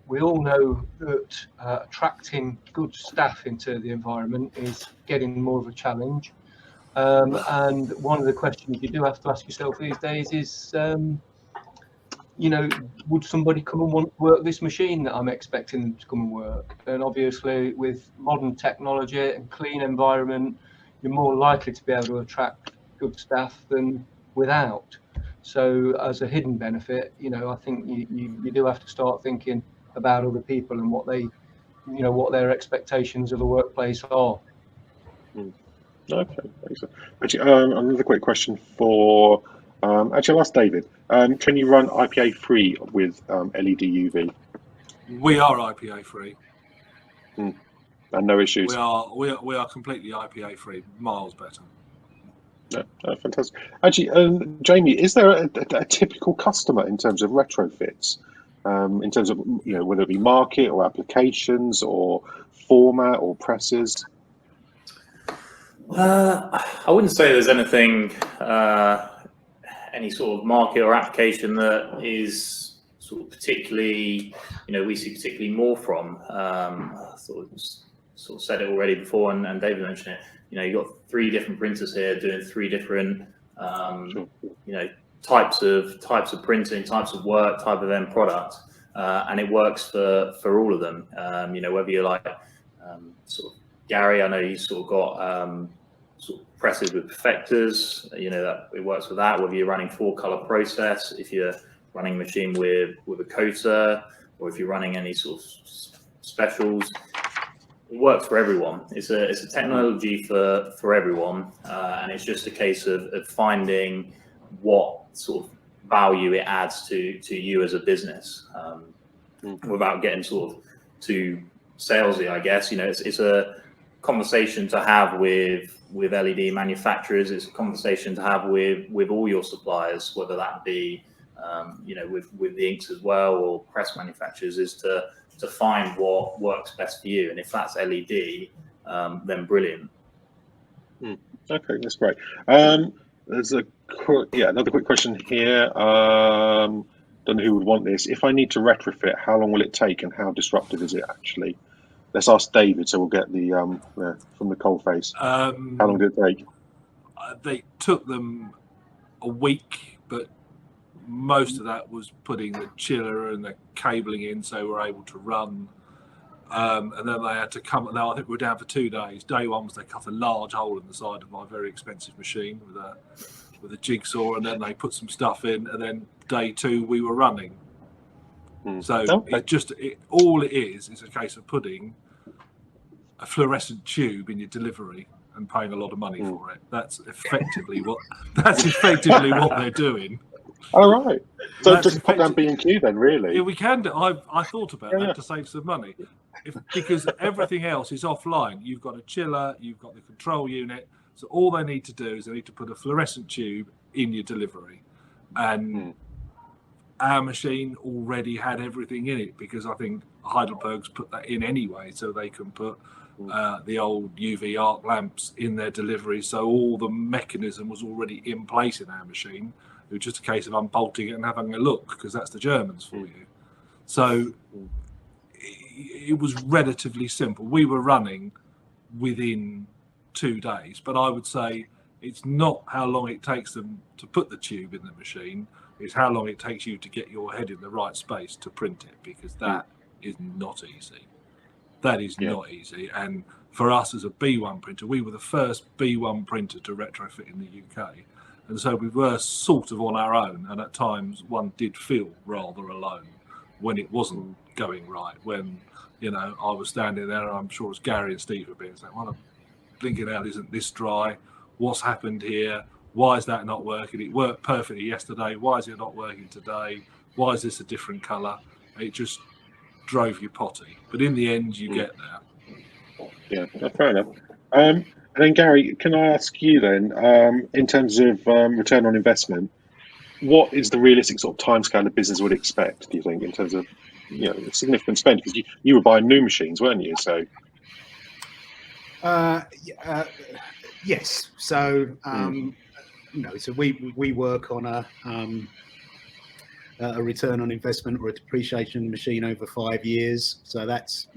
we all know that attracting good staff into the environment is getting more of a challenge. And one of the questions you do have to ask yourself these days is, would somebody come and want to work this machine that I'm expecting them to come and work? And obviously, with modern technology and clean environment, you're more likely to be able to attract good staff than without. So as a hidden benefit, I think you do have to start thinking about other people and what what their expectations of the workplace are. Okay, excellent. Actually, another quick question for actually, I'll ask David. Can you run IPA free with LED UV? We are IPA free. And no issues. We are completely IPA free, miles better. No, no, fantastic. Actually, Jamie, is there a typical customer in terms of retrofits? In terms of whether it be market or applications or format or presses? I wouldn't say there's anything, any sort of market or application that is sort of particularly, we see particularly more from. I sort of said it already before, and David mentioned it. You've got 3 different printers here doing 3 different, types of printing, types of work, type of end product, and it works for all of them. Whether you're like sort of Gary, I know you sort of got sort of presses with perfectors, that it works with that. Whether you're running 4-color process, if you're running a machine with a coater, or if you're running any sort of specials, it works for everyone. It's a technology for everyone, and it's just a case of finding what sort of value it adds to you as a business, without getting sort of too salesy, I guess. It's a conversation to have with LED manufacturers. It's a conversation to have with all your suppliers, whether that be with the inks as well, or press manufacturers, is to find what works best for you. And if that's LED, then brilliant. Okay, that's great. There's another quick question here. Don't know who would want this. If I need to retrofit, how long will it take, and how disruptive is it actually? Let's ask David, so we'll get the from the coalface. How long did it take? They took them a week, but most of that was putting the chiller and the cabling in, so we're able to run. And then they had to come. Now I think we're down for 2 days. Day 1 was they cut a large hole in the side of my very expensive machine with a jigsaw, and then they put some stuff in. And then day 2 we were running. So all it is a case of putting a fluorescent tube in your delivery and paying a lot of money for it. That's effectively what they're doing. All right. So just put down B&Q then, really. Yeah, we can do. I thought about that to save some money, because everything else is offline. You've got a chiller, you've got the control unit. So all they need to do is they need to put a fluorescent tube in your delivery, and our machine already had everything in it, because I think Heidelberg's put that in anyway, so they can put the old UV arc lamps in their delivery. So all the mechanism was already in place in our machine. It was just a case of unbolting it and having a look, because that's the Germans for you. So it was relatively simple. We were running within 2 days, but I would say it's not how long it takes them to put the tube in the machine. It's how long it takes you to get your head in the right space to print it, because that is not easy. That is not easy. And for us as a B1 printer, we were the first B1 printer to retrofit in the UK. And so we were sort of on our own, and at times one did feel rather alone when it wasn't going right. When, I was standing there, I'm sure it's Gary and Steve have been saying, well, I'm thinking out, isn't this dry? What's happened here? Why is that not working? It worked perfectly yesterday. Why is it not working today? Why is this a different colour? It just drove you potty. But in the end, you get there. Yeah, fair enough. And then Gary, can I ask you then, in terms of return on investment, what is the realistic sort of timescale the business would expect, do you think, in terms of significant spend? Because you were buying new machines, weren't you? So yes. So so we work on a return on investment or a depreciation machine over 5 years. So that's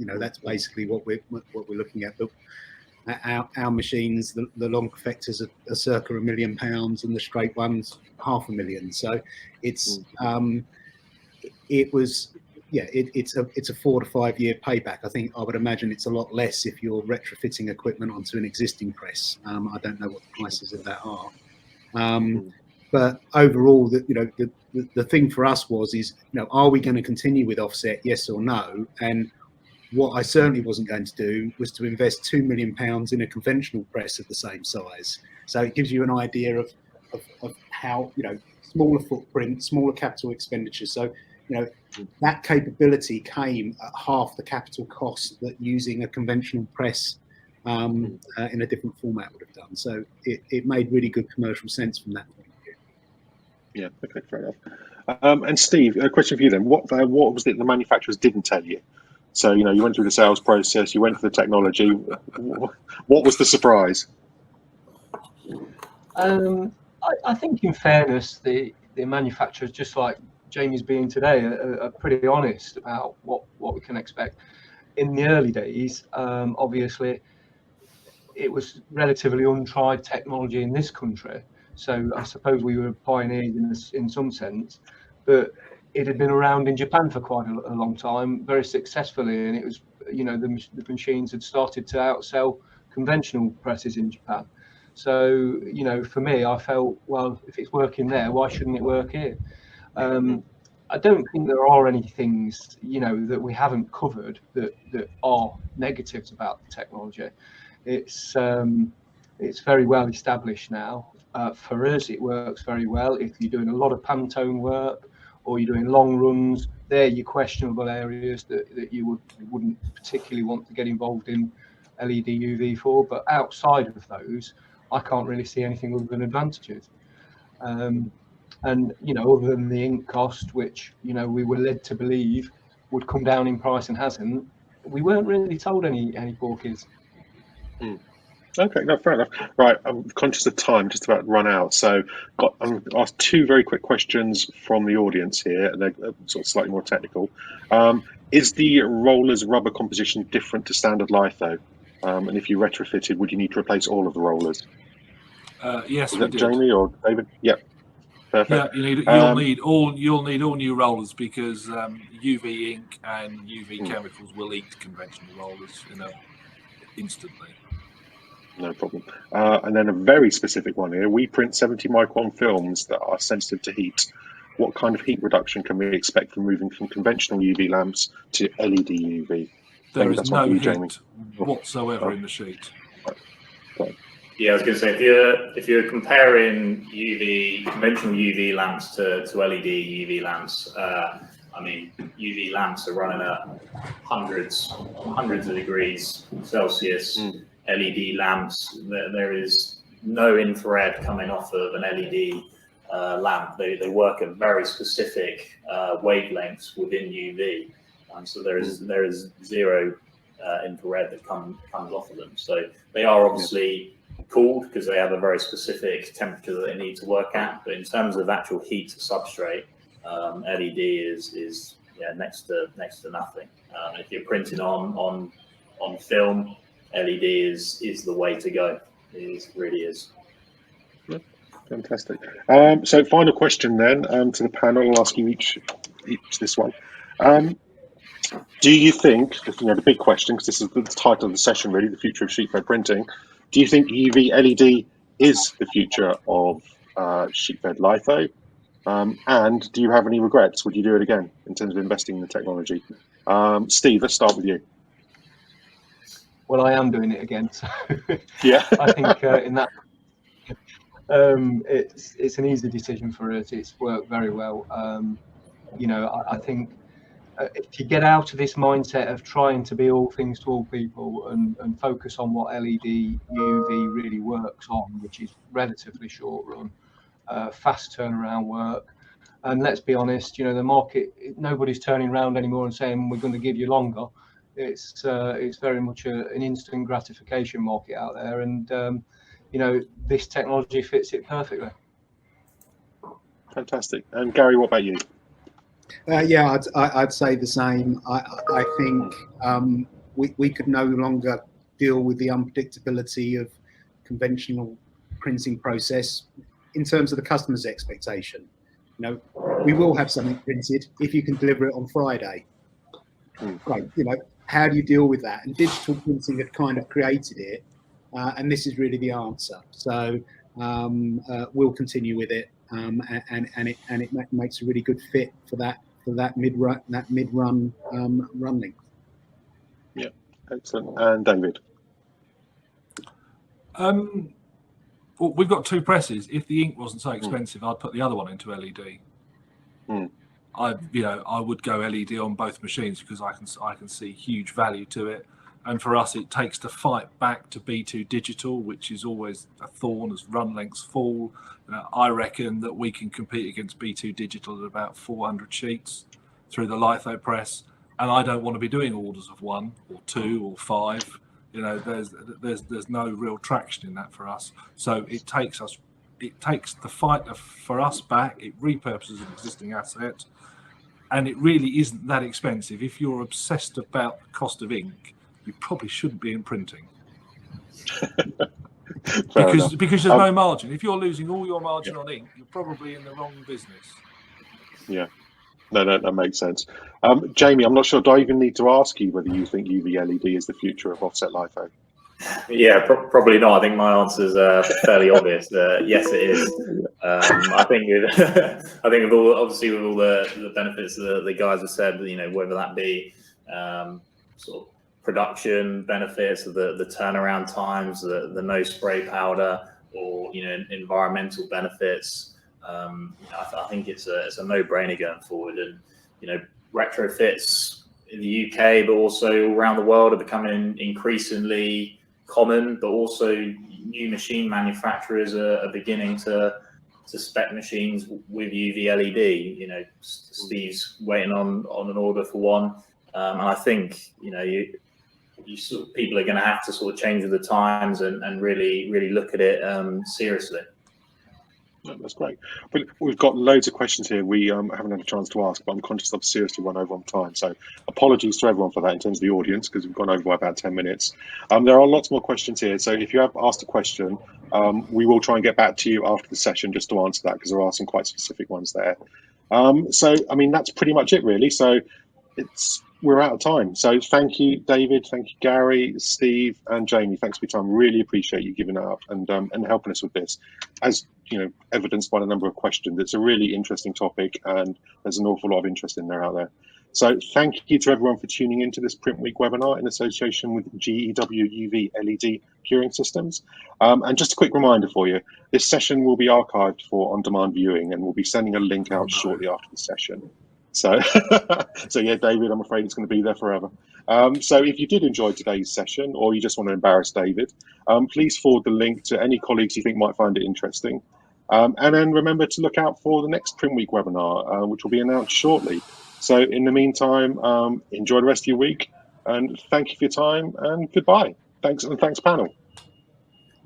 basically what we're looking at. But our machines, the long perfectors are circa £1 million, and the straight ones £500,000. So it's it's a 4 to 5 year payback. I would imagine it's a lot less if you're retrofitting equipment onto an existing press. I don't know what the prices of that are. But overall, the thing for us is are we going to continue with offset, yes or no? And what I certainly wasn't going to do was to invest £2 million in a conventional press of the same size. So it gives you an idea of how, smaller footprint, smaller capital expenditure. So, that capability came at half the capital cost that using a conventional press in a different format would have done. So it made really good commercial sense from that point of view. Yeah, okay, fair enough. And Steve, a question for you then. What was it the manufacturers didn't tell you? So, you went through the sales process, you went for the technology. What was the surprise? I think, in fairness, the manufacturers, just like Jamie's being today, are pretty honest about what we can expect. In the early days, obviously, it was relatively untried technology in this country. So I suppose we were pioneers in some sense, but it had been around in Japan for quite a long time, very successfully, and it was, the machines had started to outsell conventional presses in Japan. So, for me, I felt, well, if it's working there, why shouldn't it work here? I don't think there are any things, that we haven't covered that are negatives about the technology. It's very well established now. For us, it works very well. If you're doing a lot of Pantone work or you're doing long runs, they're your questionable areas that you wouldn't particularly want to get involved in LED UV for. But outside of those, I can't really see anything other than advantages. And, other than the ink cost, which, we were led to believe would come down in price and hasn't, we weren't really told any porkies. Okay, no, fair enough. Right, I'm conscious of time, just about run out. So I'm going to ask two very quick questions from the audience here, and they're sort of slightly more technical. Is the roller's rubber composition different to standard litho? And if you retrofitted, would you need to replace all of the rollers? Yes, Is we that did. Jamie or David? Yeah, perfect. Yeah, you'll need all new rollers because UV ink and UV chemicals will eat conventional rollers instantly. No problem. And then a very specific one here. We print 70 micron films that are sensitive to heat. What kind of heat reduction can we expect from moving from conventional UV lamps to LED UV? There is no heat whatsoever in the sheet. Yeah, I was going to say, if you're comparing conventional UV lamps to LED UV lamps, UV lamps are running at hundreds of degrees Celsius. LED lamps, there is no infrared coming off of an LED lamp. They work at very specific wavelengths within UV, so there is zero infrared that comes off of them. So they are obviously cooled because they have a very specific temperature that they need to work at. But in terms of actual heat to substrate, LED is next to nothing. If you're printing on film, LED is the way to go. It really is. Fantastic. So final question then to the panel. I'll ask you each this one. Do you think, the big question, because this is the title of the session really, the future of sheet fed printing, do you think UV LED is the future of sheet fed litho? And do you have any regrets? Would you do it again in terms of investing in the technology? Steve, let's start with you. Well, I am doing it again. So yeah, I think in that it's an easy decision for us. It's worked very well. I think if you get out of this mindset of trying to be all things to all people and focus on what LED UV really works on, which is relatively short run, fast turnaround work. And let's be honest, the market, nobody's turning around anymore and saying we're going to give you longer. It's very much an instant gratification market out there, and this technology fits it perfectly. Fantastic. And Gary, what about you? Yeah, I'd say the same. I think we could no longer deal with the unpredictability of conventional printing process in terms of the customer's expectation. We will have something printed if you can deliver it on Friday. Right, how do you deal with that? And digital printing had kind of created it, and this is really the answer. So we'll continue with it, and it makes a really good fit for that mid-run run length. Yeah, excellent. And David. Well, we've got two presses. If the ink wasn't so expensive, I'd put the other one into LED. I would go LED on both machines because I can see huge value to it. And for us, it takes the fight back to B2 Digital, which is always a thorn as run lengths fall. I reckon that we can compete against B2 Digital at about 400 sheets through the litho press. And I don't want to be doing orders of 1 or 2 or 5. You know, there's no real traction in that for us. So it takes the fight for us back. It repurposes an existing asset, and it really isn't that expensive. If you're obsessed about the cost of ink, you probably shouldn't be in printing. because there's no margin. If you're losing all your margin on ink, you're probably in the wrong business. Yeah. No, that makes sense. Jamie, I'm not sure. Do I even need to ask you whether you think UV LED is the future of offset litho? Yeah, probably not. I think my answer is fairly obvious. Yes, it is. I think with all, obviously with all the benefits that the guys have said, you know, whether that be sort of production benefits, the turnaround times, the no spray powder, or, you know, environmental benefits. I think it's a no-brainer going forward, and, you know, retrofits in the UK, but also all around the world, are becoming increasingly common. But also, new machine manufacturers are beginning to spec machines with UV LED. You know, Steve's waiting on an order for one, and I think, you know, you sort of, people are going to have to sort of change with the times and really look at it seriously. That's great. But we've got loads of questions here we haven't had a chance to ask, but I'm conscious I've seriously run over on time. So apologies to everyone for that in terms of the audience, because we've gone over by about 10 minutes. There are lots more questions here. So if you have asked a question, we will try and get back to you after the session just to answer that, because there are some quite specific ones there. So, I mean, that's pretty much it, really. So we're out of time. So thank you, David. Thank you, Gary, Steve, and Jamie. Thanks for your time. Really appreciate you giving it up and helping us with this. As you know, evidenced by the number of questions, it's a really interesting topic, and there's an awful lot of interest in there out there. So thank you to everyone for tuning into this Print Week webinar in association with GEW UV LED curing systems. And just a quick reminder for you, this session will be archived for on-demand viewing, and we'll be sending a link out shortly after the session. So, yeah, David, I'm afraid it's going to be there forever. So if you did enjoy today's session, or you just want to embarrass David, please forward the link to any colleagues you think might find it interesting. And then remember to look out for the next Print Week webinar, which will be announced shortly. So in the meantime, enjoy the rest of your week, and thank you for your time, and goodbye. Thanks, and thanks, panel.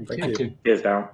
Thank you. Cheers, Darren.